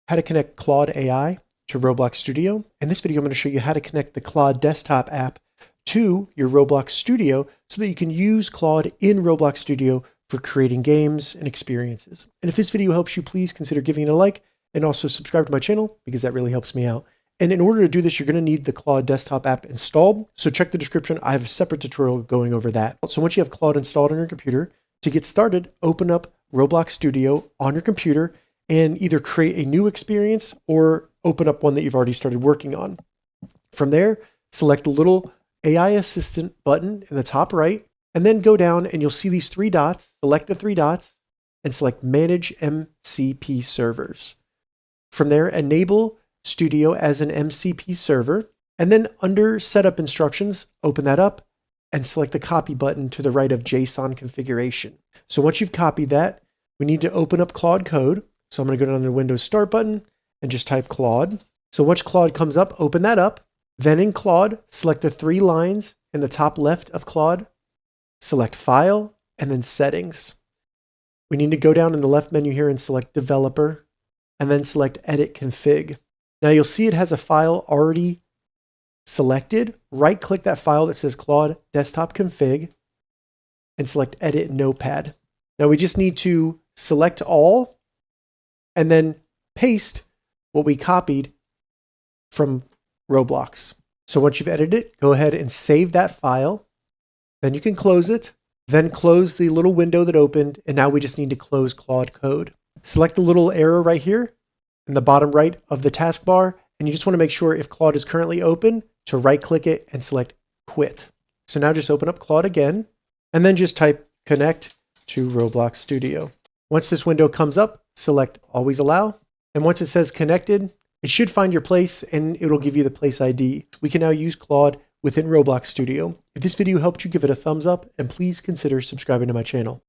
how to connect Claude AI to Roblox Studio. In this video, I'm going to show you how to connect the Claude desktop app to your Roblox Studio so that you can use Claude in Roblox Studio for creating games and experiences. And if this video helps you, please consider giving it a like and also subscribe to my channel because that really helps me out. And in order to do this, you're going to need the Claude desktop app installed. So check the description. I have a separate tutorial going over that. So once you have Claude installed on your computer, to get started, open up Roblox Studio on your computer and either create a new experience or open up one that you've already started working on. From there, select the little AI assistant button in the top right, and then go down and you'll see these three dots. Select the three dots and select Manage MCP Servers. From there, enable Studio as an MCP server, and then under Setup Instructions, open that up and select the copy button to the right of JSON configuration. So once you've copied that, we need to open up Claude code. So I'm going to go down to the Windows Start button and just type Claude. So once Claude comes up, open that up. Then in Claude, select the three lines in the top left of Claude, select File, and then Settings. We need to go down in the left menu here and select Developer, and then select Edit Config. Now you'll see it has a file already selected. Right-click that file that says Claude Desktop Config and select Edit Notepad. Now we just need to select all and then paste what we copied from Roblox. So once you've edited it, go ahead and save that file. Then you can close it. Then close the little window that opened. And now we just need to close Claude code. Select the little arrow right here in the bottom right of the taskbar. And you just want to make sure if Claude is currently open to right click it and select Quit. So now just open up Claude again and then just type Connect to Roblox Studio. Once this window comes up, select Always Allow. And once it says connected, it should find your place and it'll give you the place ID. We can now use Claude within Roblox Studio. If this video helped you, give it a thumbs up and please consider subscribing to my channel.